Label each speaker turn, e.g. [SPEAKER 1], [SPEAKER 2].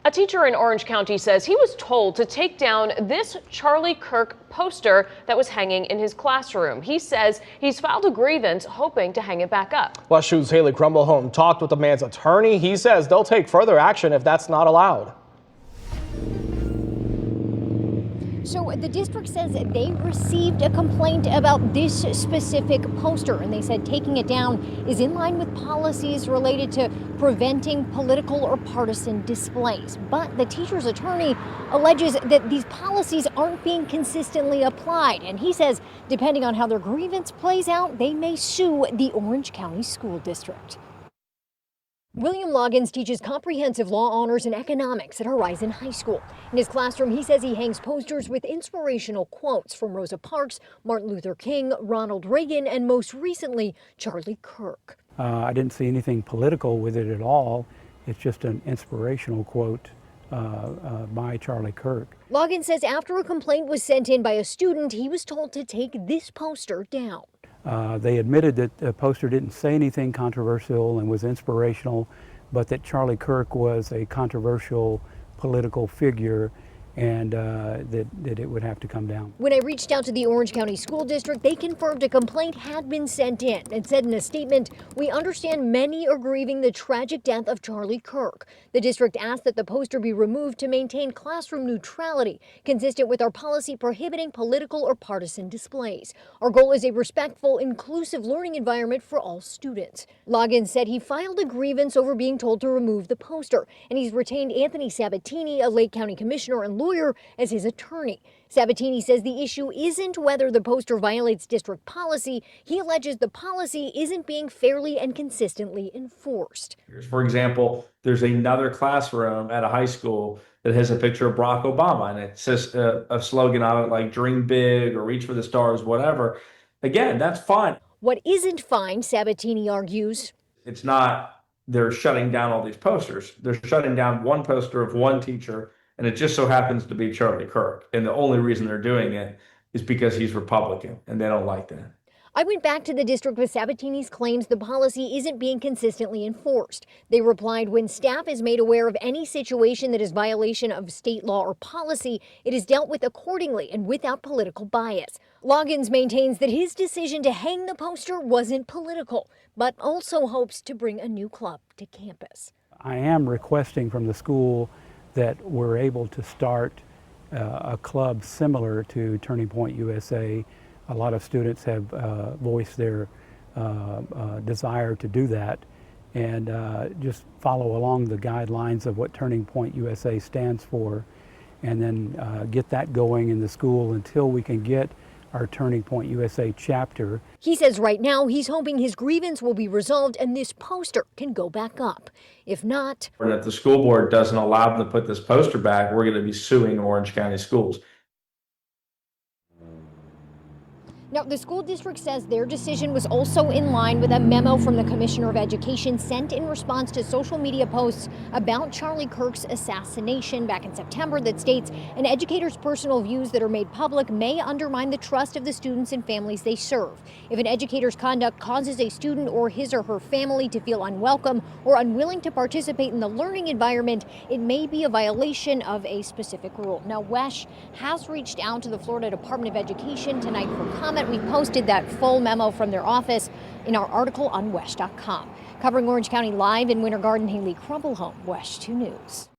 [SPEAKER 1] A teacher in Orange County says he was told to take down this Charlie Kirk poster that was hanging in his classroom. He says he's filed a grievance hoping to hang it back up.
[SPEAKER 2] WESH 2's Haley Crumbleholm talked with the man's attorney. He says they'll take further action if that's not allowed.
[SPEAKER 3] So the district says they received a complaint about this specific poster, and they said taking it down is in line with policies related to preventing political or partisan displays. But the teacher's attorney alleges that these policies aren't being consistently applied, and he says depending on how their grievance plays out, they may sue the Orange County School District. William Loggins teaches comprehensive law honors and economics at Horizon High School. In his classroom, he says he hangs posters with inspirational quotes from Rosa Parks, Martin Luther King, Ronald Reagan, and most recently, Charlie Kirk.
[SPEAKER 4] I didn't see anything political with it at all. It's just an inspirational quote by Charlie Kirk.
[SPEAKER 3] Loggins says after a complaint was sent in by a student, he was told to take this poster down.
[SPEAKER 4] They admitted that the poster didn't say anything controversial and was inspirational, but that Charlie Kirk was a controversial political figure and that it would have to come down.
[SPEAKER 3] When I reached out to the Orange County School District, they confirmed a complaint had been sent in and said in a statement, "We understand many are grieving the tragic death of Charlie Kirk. The district asked that the poster be removed to maintain classroom neutrality, consistent with our policy prohibiting political or partisan displays. Our goal is a respectful, inclusive learning environment for all students." Loggins said he filed a grievance over being told to remove the poster, and he's retained Anthony Sabatini, a Lake County commissioner and lawyer, as his attorney. Sabatini says the issue isn't whether the poster violates district policy. He alleges the policy isn't being fairly and consistently enforced.
[SPEAKER 5] For example, there's another classroom at a high school that has a picture of Barack Obama, and it says a slogan on it like "Dream big" or "Reach for the stars," whatever. Again, that's fine.
[SPEAKER 3] What isn't fine, Sabatini argues,
[SPEAKER 5] it's not they're shutting down all these posters. They're shutting down one poster of one teacher, and it just so happens to be Charlie Kirk. And the only reason they're doing it is because he's Republican, and they don't like that.
[SPEAKER 3] I went back to the district with Sabatini's claims the policy isn't being consistently enforced. They replied, when staff is made aware of any situation that is violation of state law or policy, it is dealt with accordingly and without political bias. Loggins maintains that his decision to hang the poster wasn't political, but also hopes to bring a new club to campus.
[SPEAKER 4] I am requesting from the school that we're able to start a club similar to Turning Point USA. A lot of students have voiced their desire to do that, and just follow along the guidelines of what Turning Point USA stands for, and then get that going in the school until we can get our Turning Point USA chapter.
[SPEAKER 3] He says right now he's hoping his grievance will be resolved and this poster can go back up. If not,
[SPEAKER 5] And if the school board doesn't allow them to put this poster back, we're going to be suing Orange County Schools.
[SPEAKER 3] now, the school district says their decision was also in line with a memo from the Commissioner of Education sent in response to social media posts about Charlie Kirk's assassination back in September that states an educator's personal views that are made public may undermine the trust of the students and families they serve. If an educator's conduct causes a student or his or her family to feel unwelcome or unwilling to participate in the learning environment, it may be a violation of a specific rule. Now, WESH has reached out to the Florida Department of Education tonight for comment. We posted that full memo from their office in our article on WESH.com. Covering Orange County live in Winter Garden, Haley Crumbleholm, WESH 2 News.